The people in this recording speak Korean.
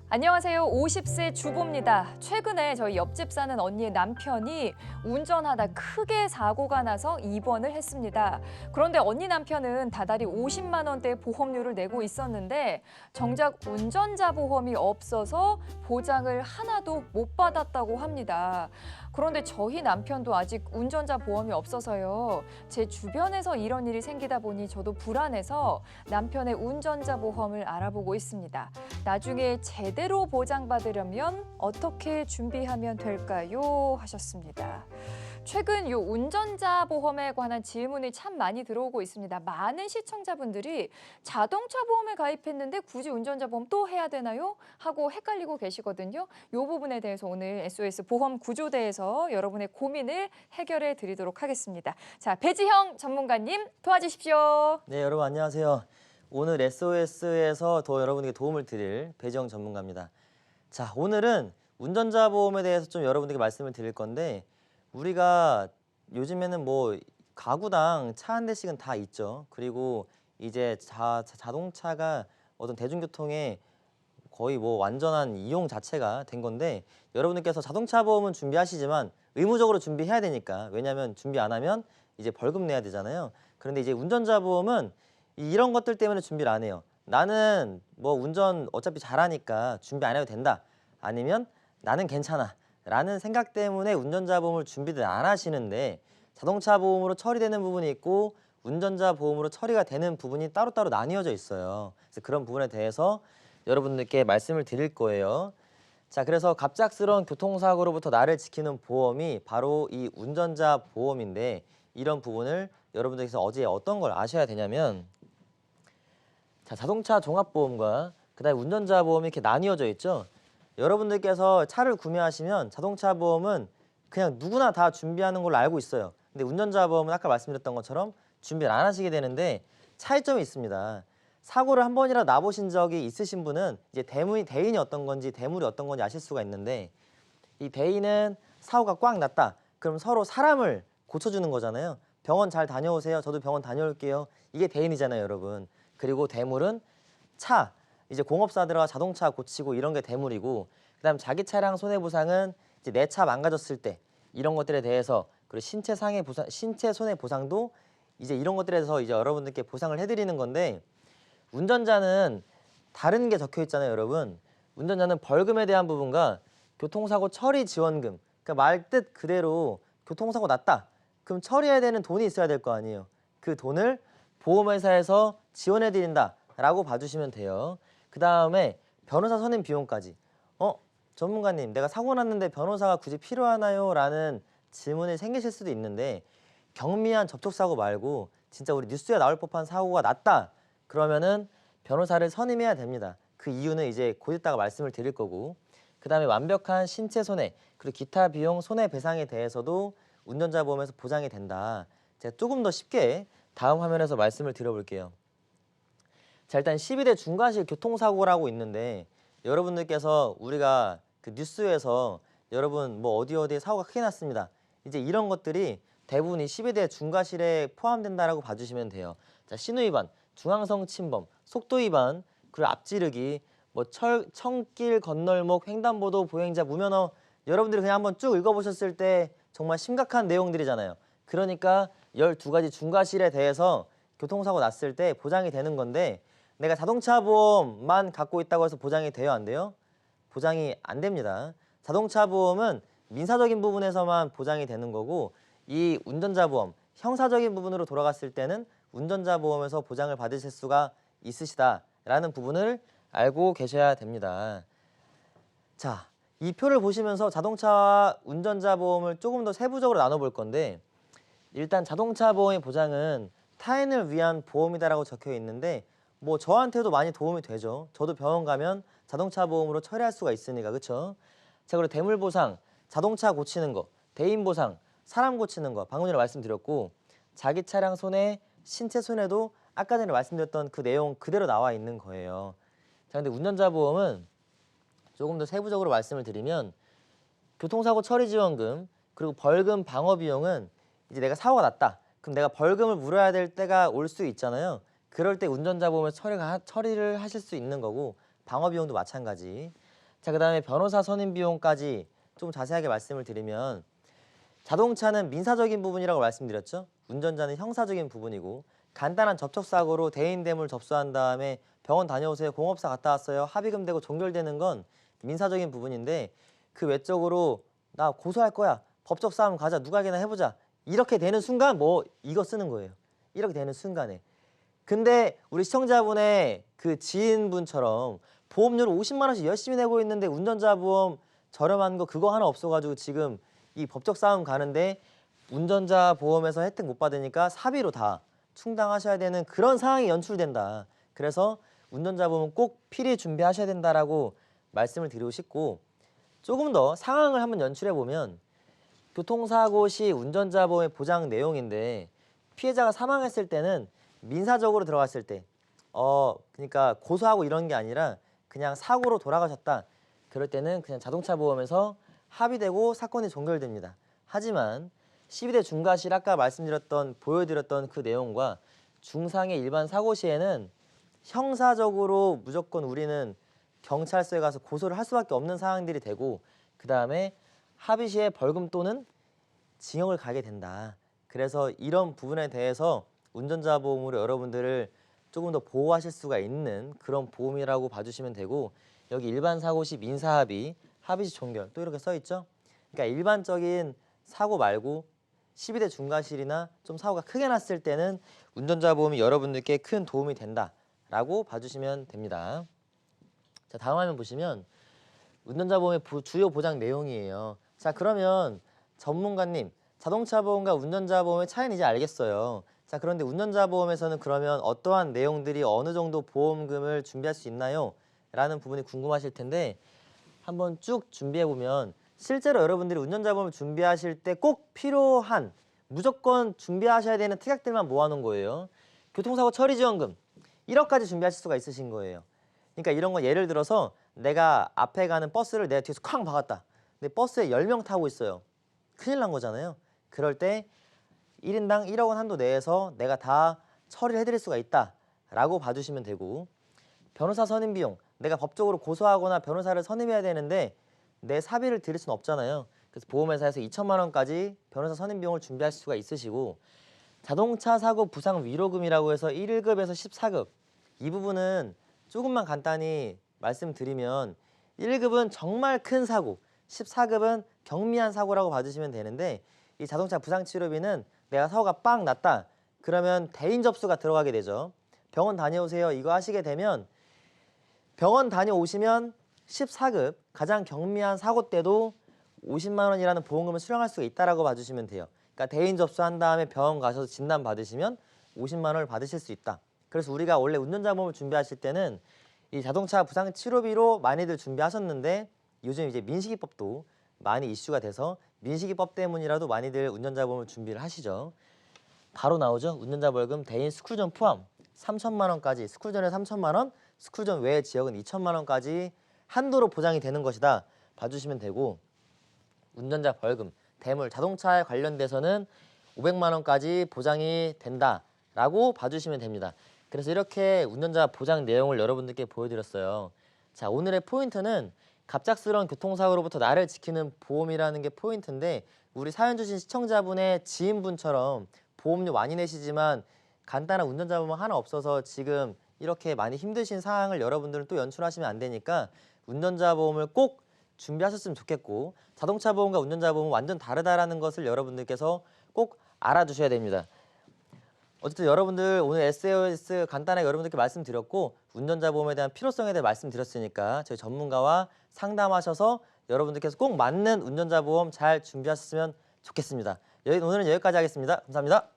안녕하세요. 50세 주부입니다. 최근에 저희 옆집 사는 언니의 남편이 운전하다 크게 사고가 나서 입원을 했습니다. 그런데 언니 남편은 다달이 50만 원대 보험료를 내고 있었는데 정작 운전자 보험이 없어서 보장을 하나도 못 받았다고 합니다. 그런데 저희 남편도 아직 운전자 보험이 없어서요. 제 주변에서 이런 일이 생기다 보니 저도 불안해서 남편의 운전자 보험을 알아보고 있습니다. 나중에 제대로 보장받으려면 어떻게 준비하면 될까요? 하셨습니다. 최근 요 운전자 보험에 관한 질문이 참 많이 들어오고 있습니다. 많은 시청자분들이 자동차 보험에 가입했는데 굳이 운전자 보험 또 해야 되나요? 하고 헷갈리고 계시거든요. 이 부분에 대해서 오늘 SOS 보험 구조대에서 여러분의 고민을 해결해 드리도록 하겠습니다. 자, 배지형 전문가님 도와주십시오. 네, 여러분 안녕하세요. 오늘 SOS에서 더 여러분에게 도움을 드릴 배지영 전문가입니다. 자, 오늘은 운전자 보험에 대해서 좀 여러분에게 말씀을 드릴 건데 우리가 요즘에는 뭐 가구당 차 한 대씩은 다 있죠. 그리고 이제 자동차가 어떤 대중교통의 거의 뭐 완전한 이용 자체가 된 건데 여러분들께서 자동차 보험은 준비하시지만 의무적으로 준비해야 되니까 왜냐하면 준비 안 하면 이제 벌금 내야 되잖아요. 그런데 이제 운전자 보험은 이런 것들 때문에 준비를 안 해요. 나는 뭐 운전 어차피 잘하니까 준비 안 해도 된다. 아니면 나는 괜찮아. 라는 생각 때문에 운전자 보험을 준비를 안 하시는데 자동차 보험으로 처리되는 부분이 있고 운전자 보험으로 처리가 되는 부분이 따로따로 나뉘어져 있어요. 그래서 그런 부분에 대해서 여러분들께 말씀을 드릴 거예요. 자, 그래서 갑작스러운 교통사고로부터 나를 지키는 보험이 바로 이 운전자 보험인데 이런 부분을 여러분들께서 어제 어떤 걸 아셔야 되냐면 자, 자동차 종합보험과 그다음에 운전자 보험이 이렇게 나뉘어져 있죠. 여러분들께서 차를 구매하시면 자동차 보험은 그냥 누구나 다 준비하는 걸로 알고 있어요. 근데 운전자 보험은 아까 말씀드렸던 것처럼 준비를 안 하시게 되는데 차이점이 있습니다. 사고를 한 번이라도 나보신 적이 있으신 분은 이제 대인이 어떤 건지 대물이 어떤 건지 아실 수가 있는데 이 대인은 사고가 꽉 났다. 그럼 서로 사람을 고쳐주는 거잖아요. 병원 잘 다녀오세요. 저도 병원 다녀올게요. 이게 대인이잖아요, 여러분. 그리고 대물은 차, 이제 공업사들과 자동차 고치고 이런 게 대물이고 그다음 자기 차량 손해보상은 이제 내 차 망가졌을 때 이런 것들에 대해서 그리고 신체상해 보상, 신체 손해 보상도 이제 이런 것들에 대해서 이제 여러분들께 보상을 해드리는 건데 운전자는 다른 게 적혀 있잖아요, 여러분. 운전자는 벌금에 대한 부분과 교통사고 처리 지원금, 그러니까 말 뜻 그대로 교통사고 났다. 그럼 처리해야 되는 돈이 있어야 될 거 아니에요. 그 돈을 보험회사에서 지원해드린다라고 봐주시면 돼요. 그 다음에 변호사 선임 비용까지. 전문가님, 내가 사고 났는데 변호사가 굳이 필요하나요? 라는 질문이 생기실 수도 있는데 경미한 접촉사고 말고 진짜 우리 뉴스에 나올 법한 사고가 났다. 그러면은 변호사를 선임해야 됩니다. 그 이유는 이제 곧 이따가 말씀을 드릴 거고 그 다음에 완벽한 신체 손해 그리고 기타 비용 손해배상에 대해서도 운전자 보험에서 보장이 된다. 제가 조금 더 쉽게 다음 화면에서 말씀을 드려볼게요. 자, 일단 12대 중과실 교통사고라고 있는데 여러분들께서 우리가 그 뉴스에서 여러분 뭐 어디에 사고가 크게 났습니다. 이제 이런 것들이 대부분 이 12대 중과실에 포함된다라고 봐주시면 돼요. 자, 신호위반, 중앙선 침범, 속도위반, 그리고 앞지르기, 뭐 청길 건널목, 횡단보도 보행자 무면허 여러분들이 그냥 한번 쭉 읽어보셨을 때 정말 심각한 내용들이잖아요. 그러니까 12가지 중과실에 대해서 교통사고 났을 때 보장이 되는 건데 내가 자동차 보험만 갖고 있다고 해서 보장이 돼요, 안 돼요? 보장이 안 됩니다. 자동차 보험은 민사적인 부분에서만 보장이 되는 거고 이 운전자 보험, 형사적인 부분으로 돌아갔을 때는 운전자 보험에서 보장을 받으실 수가 있으시다라는 부분을 알고 계셔야 됩니다. 자, 이 표를 보시면서 자동차와 운전자 보험을 조금 더 세부적으로 나눠볼 건데 일단 자동차 보험의 보장은 타인을 위한 보험이다라고 적혀 있는데 뭐 저한테도 많이 도움이 되죠. 저도 병원 가면 자동차 보험으로 처리할 수가 있으니까, 그렇죠? 자, 그리고 대물 보상, 자동차 고치는 거, 대인 보상, 사람 고치는 거 방금 전에 말씀드렸고 자기 차량 손해, 신체 손해도 아까 전에 말씀드렸던 그 내용 그대로 나와 있는 거예요. 자, 근데 운전자 보험은 조금 더 세부적으로 말씀을 드리면 교통사고 처리 지원금 그리고 벌금 방어 비용은 이제 내가 사고가 났다. 그럼 내가 벌금을 물어야 될 때가 올 수 있잖아요. 그럴 때 운전자 보험을 처리를 하실 수 있는 거고 방어 비용도 마찬가지. 자, 그다음에 변호사 선임 비용까지 좀 자세하게 말씀을 드리면 자동차는 민사적인 부분이라고 말씀드렸죠. 운전자는 형사적인 부분이고 간단한 접촉사고로 대인대물 접수한 다음에 병원 다녀오세요. 공업사 갔다 왔어요. 합의금 되고 종결되는 건 민사적인 부분인데 그 외적으로 나 고소할 거야. 법적 싸움 가자. 누가게나 해보자. 이렇게 되는 순간 뭐 이거 쓰는 거예요. 이렇게 되는 순간에. 근데 우리 시청자분의 그 지인분처럼 보험료를 50만 원씩 열심히 내고 있는데 운전자 보험 저렴한 거 그거 하나 없어가지고 지금 이 법적 싸움 가는데 운전자 보험에서 혜택 못 받으니까 사비로 다 충당하셔야 되는 그런 상황이 연출된다. 그래서 운전자 보험은 꼭 필히 준비하셔야 된다라고 말씀을 드리고 싶고 조금 더 상황을 한번 연출해 보면 교통사고 시 운전자 보험의 보장 내용인데 피해자가 사망했을 때는 민사적으로 들어갔을 때 그러니까 고소하고 이런 게 아니라 그냥 사고로 돌아가셨다. 그럴 때는 그냥 자동차 보험에서 합의되고 사건이 종결됩니다. 하지만 12대 중과실 아까 보여드렸던 그 내용과 중상의 일반 사고 시에는 형사적으로 무조건 우리는 경찰서에 가서 고소를 할 수밖에 없는 상황들이 되고 그 다음에 합의 시에 벌금 또는 징역을 가게 된다. 그래서 이런 부분에 대해서 운전자 보험으로 여러분들을 조금 더 보호하실 수가 있는 그런 보험이라고 봐주시면 되고 여기 일반 사고 시 민사합의, 합의 시 종결 또 이렇게 써 있죠. 그러니까 일반적인 사고 말고 12대 중과실이나 좀 사고가 크게 났을 때는 운전자 보험이 여러분들께 큰 도움이 된다라고 봐주시면 됩니다. 자, 다음 화면 보시면 운전자 보험의 주요 보장 내용이에요. 자, 그러면 전문가님, 자동차 보험과 운전자 보험의 차이는 이제 알겠어요. 자, 그런데 운전자 보험에서는 그러면 어떠한 내용들이 어느 정도 보험금을 준비할 수 있나요? 라는 부분이 궁금하실 텐데 한번 쭉 준비해 보면 실제로 여러분들이 운전자 보험을 준비하실 때 꼭 필요한 무조건 준비하셔야 되는 특약들만 모아놓은 거예요. 교통사고 처리지원금 1억까지 준비하실 수가 있으신 거예요. 그러니까 이런 거 예를 들어서 내가 앞에 가는 버스를 내가 뒤에서 쾅 박았다. 근데 버스에 10명 타고 있어요. 큰일 난 거잖아요. 그럴 때 1인당 1억 원 한도 내에서 내가 다 처리를 해드릴 수가 있다라고 봐주시면 되고 변호사 선임 비용 내가 법적으로 고소하거나 변호사를 선임해야 되는데 내 사비를 드릴 수는 없잖아요. 그래서 보험회사에서 2천만 원까지 변호사 선임 비용을 준비할 수가 있으시고 자동차 사고 부상 위로금이라고 해서 1급에서 14급 이 부분은 조금만 간단히 말씀드리면 1급은 정말 큰 사고 14급은 경미한 사고라고 봐주시면 되는데 이 자동차 부상치료비는 내가 사고가 빵 났다 그러면 대인 접수가 들어가게 되죠. 병원 다녀오세요 이거 하시게 되면 병원 다녀오시면 14급 가장 경미한 사고 때도 50만 원이라는 보험금을 수령할 수가 있다라고 봐주시면 돼요. 그러니까 대인 접수한 다음에 병원 가셔서 진단 받으시면 50만 원을 받으실 수 있다. 그래서 우리가 원래 운전자 보험을 준비하실 때는 이 자동차 부상 치료비로 많이들 준비하셨는데 요즘 이제 민식이법도 많이 이슈가 돼서 민식이법 때문이라도 많이들 운전자 보험을 준비를 하시죠. 바로 나오죠. 운전자 벌금 대인 스쿨전 포함 3천만 원까지 스쿨전에 3천만 원, 스쿨전 외 지역은 2천만 원까지 한도로 보장이 되는 것이다 봐주시면 되고 운전자 벌금, 대물, 자동차에 관련돼서는 500만 원까지 보장이 된다라고 봐주시면 됩니다. 그래서 이렇게 운전자 보장 내용을 여러분들께 보여드렸어요. 자, 오늘의 포인트는 갑작스러운 교통사고로부터 나를 지키는 보험이라는 게 포인트인데 우리 사연 주신 시청자분의 지인분처럼 보험료 많이 내시지만 간단한 운전자 보험 하나 없어서 지금 이렇게 많이 힘드신 상황을 여러분들은 또 연출하시면 안 되니까 운전자 보험을 꼭 준비하셨으면 좋겠고 자동차 보험과 운전자 보험은 완전 다르다라는 것을 여러분들께서 꼭 알아두셔야 됩니다. 어쨌든 여러분들 오늘 SOS 간단하게 여러분들께 말씀드렸고 운전자 보험에 대한 필요성에 대해 말씀드렸으니까 저희 전문가와 상담하셔서 여러분들께서 꼭 맞는 운전자 보험 잘 준비하셨으면 좋겠습니다. 오늘은 여기까지 하겠습니다. 감사합니다.